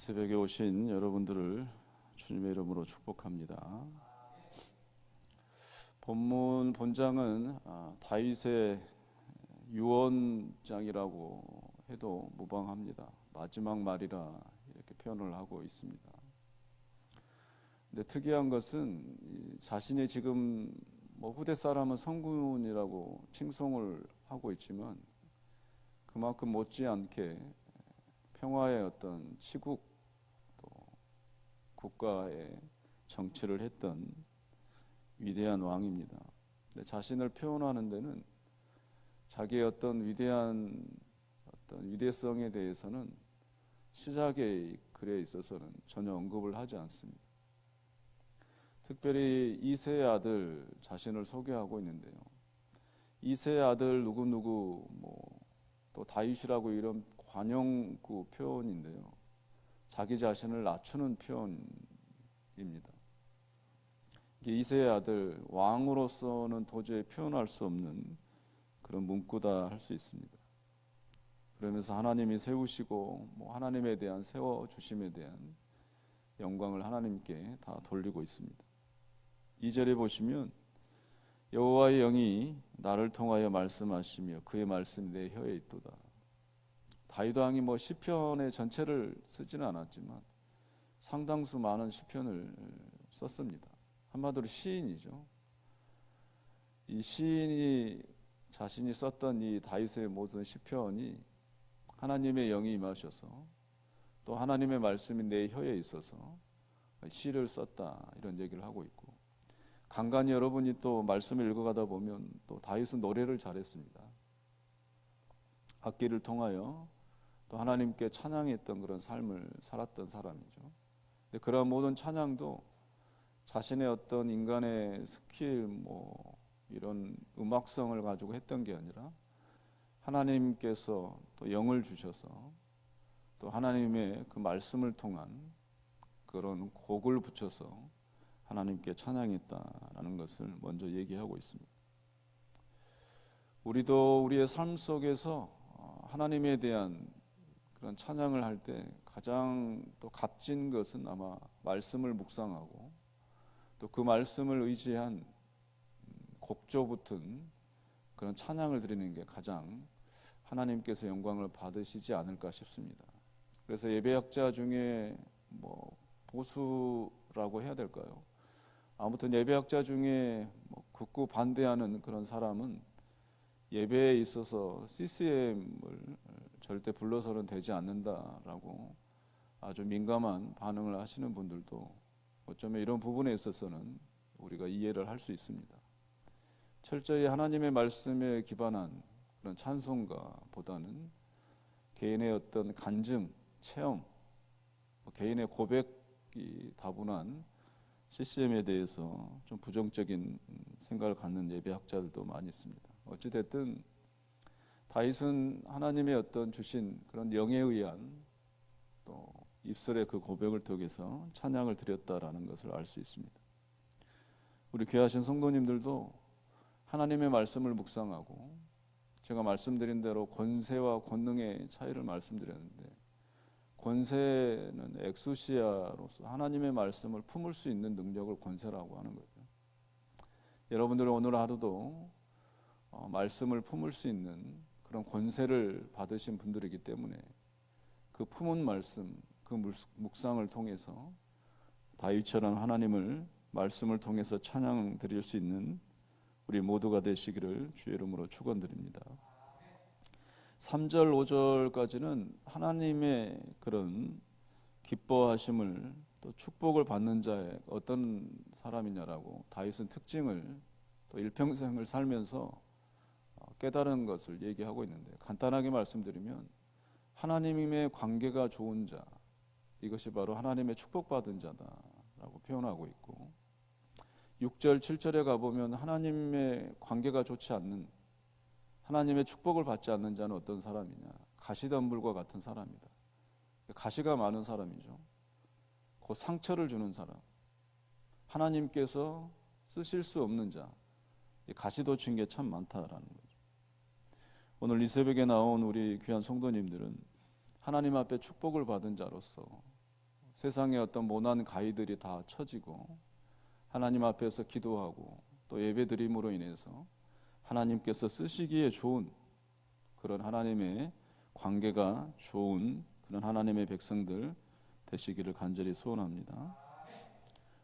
새벽에 오신 여러분들을 주님의 이름으로 축복합니다. 본문 본장은 다윗의 유언장이라고 해도 무방합니다. 마지막 말이라 이렇게 표현을 하고 있습니다. 근데 특이한 것은 자신이 지금 후대 사람은 성군이라고 칭송을 하고 있지만 그만큼 못지않게 평화의 어떤 치국 또 국가의 정치를 했던 위대한 왕입니다. 근데 자신을 표현하는 데는 자기의 어떤 위대성에 대해서는 시작의 글에 있어서는 전혀 언급을 하지 않습니다. 특별히 이새의 아들 자신을 소개하고 있는데요. 이새의 아들 누구누구 또 다윗이라고 이런 관용구 표현인데요. 자기 자신을 낮추는 표현입니다. 이새의 아들, 왕으로서는 도저히 표현할 수 없는 그런 문구다 할 수 있습니다. 그러면서 하나님이 세우시고 하나님에 대한 세워주심에 대한 영광을 하나님께 다 돌리고 있습니다. 2절에 보시면 여호와의 영이 나를 통하여 말씀하시며 그의 말씀이 내 혀에 있도다. 다윗 왕이 시편의 전체를 쓰지는 않았지만 상당수 많은 시편을 썼습니다. 한마디로 시인이죠. 이 시인이 자신이 썼던 이 다윗의 모든 시편이 하나님의 영이 임하셔서 또 하나님의 말씀이 내 혀에 있어서 시를 썼다 이런 얘기를 하고 있고, 간간히 여러분이 또 말씀을 읽어가다 보면 또 다윗은 노래를 잘했습니다. 악기를 통하여 또 하나님께 찬양했던 그런 삶을 살았던 사람이죠. 근데 그런 모든 찬양도 자신의 어떤 인간의 스킬 이런 음악성을 가지고 했던 게 아니라 하나님께서 또 영을 주셔서 또 하나님의 그 말씀을 통한 그런 곡을 붙여서 하나님께 찬양했다라는 것을 먼저 얘기하고 있습니다. 우리도 우리의 삶 속에서 하나님에 대한 그런 찬양을 할 때 가장 또 값진 것은 아마 말씀을 묵상하고 또 그 말씀을 의지한 곡조 붙은 그런 찬양을 드리는 게 가장 하나님께서 영광을 받으시지 않을까 싶습니다. 그래서 예배학자 중에 보수라고 해야 될까요? 아무튼 예배학자 중에 극구 반대하는 그런 사람은 예배에 있어서 CCM을 절대 불러서는 되지 않는다라고 아주 민감한 반응을 하시는 분들도 어쩌면 이런 부분에 있어서는 우리가 이해를 할 수 있습니다. 철저히 하나님의 말씀에 기반한 그런 찬송가보다는 개인의 어떤 간증, 체험, 개인의 고백이 다분한 CCM에 대해서 좀 부정적인 생각을 갖는 예배학자들도 많이 있습니다. 어찌됐든 다윗은 하나님의 어떤 주신 그런 영에 의한 또 입술의 그 고백을 통해서 찬양을 드렸다라는 것을 알 수 있습니다. 우리 귀하신 성도님들도 하나님의 말씀을 묵상하고, 제가 말씀드린 대로 권세와 권능의 차이를 말씀드렸는데, 권세는 엑수시아로서 하나님의 말씀을 품을 수 있는 능력을 권세라고 하는 거죠. 여러분들은 오늘 하루도 말씀을 품을 수 있는 그런 권세를 받으신 분들이기 때문에 그 품은 말씀, 그 묵상을 통해서 다윗처럼 하나님을 말씀을 통해서 찬양 드릴 수 있는 우리 모두가 되시기를 주의 이름으로 축원드립니다. 3절, 5절까지는 하나님의 그런 기뻐하심을 또 축복을 받는 자의 어떤 사람이냐라고 다윗은 특징을 또 일평생을 살면서 깨달은 것을 얘기하고 있는데, 간단하게 말씀드리면 하나님의 관계가 좋은 자, 이것이 바로 하나님의 축복받은 자다라고 표현하고 있고, 6절, 7절에 가보면 하나님의 관계가 좋지 않는, 하나님의 축복을 받지 않는 자는 어떤 사람이냐, 가시덤불과 같은 사람이다. 가시가 많은 사람이죠. 그 상처를 주는 사람, 하나님께서 쓰실 수 없는 자, 가시돋친 게 참 많다라는 거죠. 오늘 이 새벽에 나온 우리 귀한 성도님들은 하나님 앞에 축복을 받은 자로서 세상의 어떤 모난 가위들이 다 쳐지고 하나님 앞에서 기도하고 또 예배드림으로 인해서 하나님께서 쓰시기에 좋은 그런 하나님의 관계가 좋은 그런 하나님의 백성들 되시기를 간절히 소원합니다.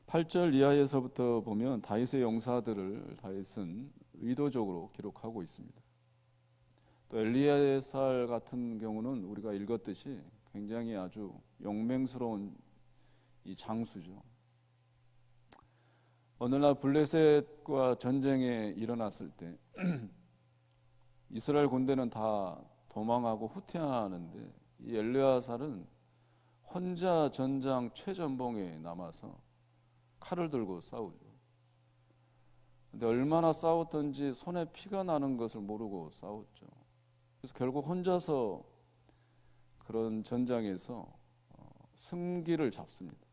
8절 이하에서부터 보면 다윗의 용사들을 다윗은 의도적으로 기록하고 있습니다. 또 엘리야살 같은 경우는 우리가 읽었듯이 굉장히 아주 용맹스러운 이 장수죠. 어느 날 블레셋과 전쟁에 일어났을 때 이스라엘 군대는 다 도망하고 후퇴하는데 이 엘리야살은 혼자 전장 최전봉에 남아서 칼을 들고 싸우죠. 근데 얼마나 싸웠던지 손에 피가 나는 것을 모르고 싸웠죠. 그래서 결국 혼자서 그런 전장에서 승기를 잡습니다.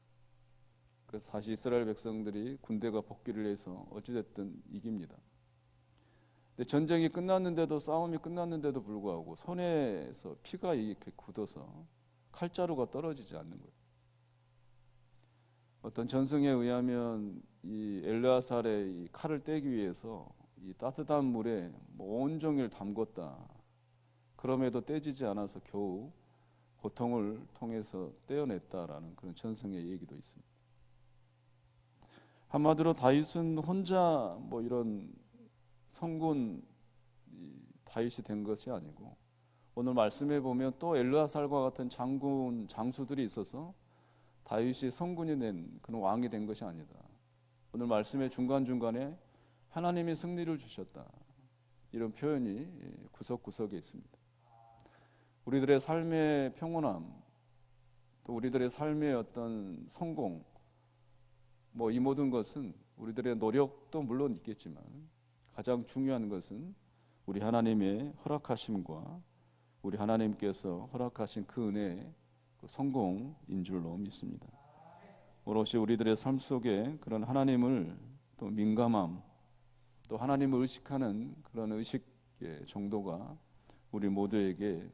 그래서 다시 이스라엘 백성들이 군대가 복귀를 해서 어찌됐든 이깁니다. 근데 전쟁이 끝났는데도 싸움이 끝났는데도 불구하고 손에서 피가 이렇게 굳어서 칼자루가 떨어지지 않는 거예요. 어떤 전승에 의하면 이 엘르아살의 이 칼을 떼기 위해서 이 따뜻한 물에 온종일 담궜다. 그럼에도 떼지지 않아서 겨우 고통을 통해서 떼어냈다라는 그런 전승의 얘기도 있습니다. 한마디로 다윗은 혼자 이런 성군 다윗이 된 것이 아니고 오늘 말씀해 보면 또 엘르아살과 같은 장군 장수들이 있어서 다윗이 성군이 된 그런 왕이 된 것이 아니다. 오늘 말씀의 중간중간에 하나님이 승리를 주셨다. 이런 표현이 구석구석에 있습니다. 우리들의 삶의 평온함, 또 우리들의 삶의 어떤 성공, 이 모든 것은 우리들의 노력도 물론 있겠지만 가장 중요한 것은 우리 하나님의 허락하심과 우리 하나님께서 허락하신 그 은혜의 성공인 줄로 믿습니다. 오롯이 우리들의 삶 속에 그런 하나님을 또 민감함, 또 하나님을 의식하는 그런 의식의 정도가 우리 모두에게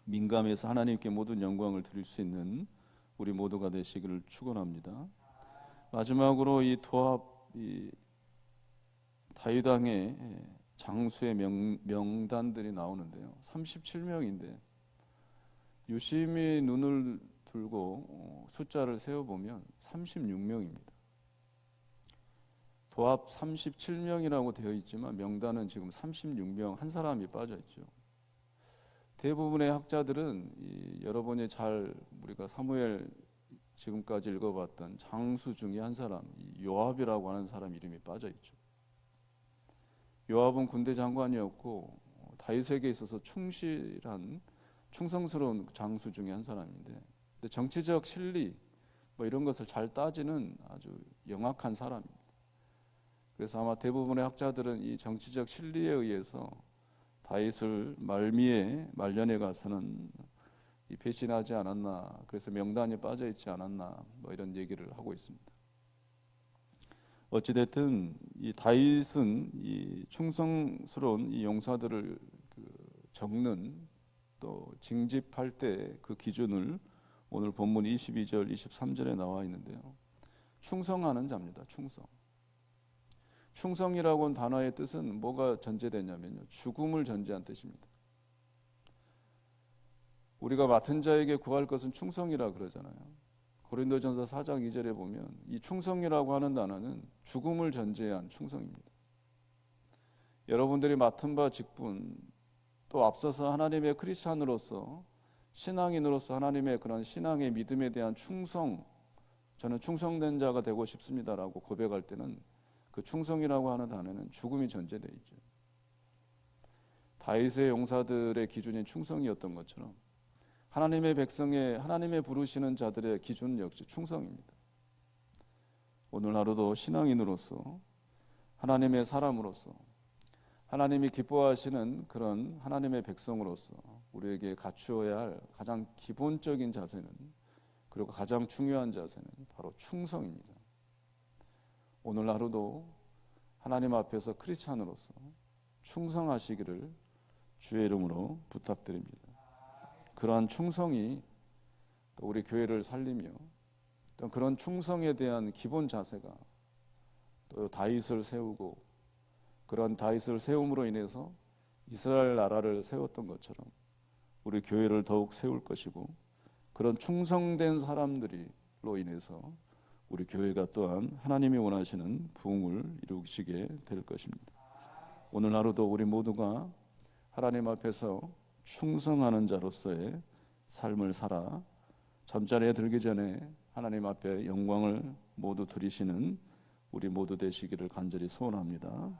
민감해서 하나님께 모든 영광을 드릴 수 있는 우리 모두가 되시기를 축원합니다. 마지막으로 이 다윗 왕의 장수의 명단들이 나오는데요. 37명인데 유심히 눈을 들고 숫자를 세어보면 36명입니다. 도합 37명이라고 되어 있지만 명단은 지금 36명 한 사람이 빠져있죠. 대부분의 학자들은 여러분이 잘 우리가 사무엘 지금까지 읽어봤던 장수 중에 한 사람, 요압이라고 하는 사람 이름이 빠져있죠. 요압은 군대 장관이었고 다윗에게 있어서 충실한 충성스러운 장수 중에 한 사람인데 정치적 실리 이런 것을 잘 따지는 아주 영악한 사람입니다. 그래서 아마 대부분의 학자들은 이 정치적 실리에 의해서 다윗을 말년에 가서는 배신하지 않았나, 그래서 명단이 빠져 있지 않았나 이런 얘기를 하고 있습니다. 어찌됐든 이 다윗은 이 충성스러운 이 용사들을 적는 또 징집할 때 그 기준을 오늘 본문 22절 23절에 나와 있는데요. 충성하는 자입니다. 충성이라고 하는 단어의 뜻은 뭐가 전제되냐면요, 죽음을 전제한 뜻입니다. 우리가 맡은 자에게 구할 것은 충성이라 그러잖아요. 고린도전서 4장 2절에 보면 이 충성이라고 하는 단어는 죽음을 전제한 충성입니다. 여러분들이 맡은 바 직분, 또 앞서서 하나님의 크리스찬으로서 신앙인으로서 하나님의 그런 신앙의 믿음에 대한 충성, 저는 충성된 자가 되고 싶습니다라고 고백할 때는 그 충성이라고 하는 단어는 죽음이 전제되어 있죠. 다윗의 용사들의 기준이 충성이었던 것처럼 하나님의 백성의, 하나님의 부르시는 자들의 기준 역시 충성입니다. 오늘 하루도 신앙인으로서, 하나님의 사람으로서, 하나님이 기뻐하시는 그런 하나님의 백성으로서 우리에게 갖추어야 할 가장 기본적인 자세는, 그리고 가장 중요한 자세는 바로 충성입니다. 오늘 하루도 하나님 앞에서 크리스찬으로서 충성하시기를 주의 이름으로 부탁드립니다. 그러한 충성이 또 우리 교회를 살리며 또 그런 충성에 대한 기본 자세가 또 다윗을 세우고 그런 다윗을 세움으로 인해서 이스라엘 나라를 세웠던 것처럼 우리 교회를 더욱 세울 것이고 그런 충성된 사람들로 인해서 우리 교회가 또한 하나님이 원하시는 부흥을 이루시게 될 것입니다. 오늘 하루도 우리 모두가 하나님 앞에서 충성하는 자로서의 삶을 살아 잠자리에 들기 전에 하나님 앞에 영광을 모두 드리시는 우리 모두 되시기를 간절히 소원합니다.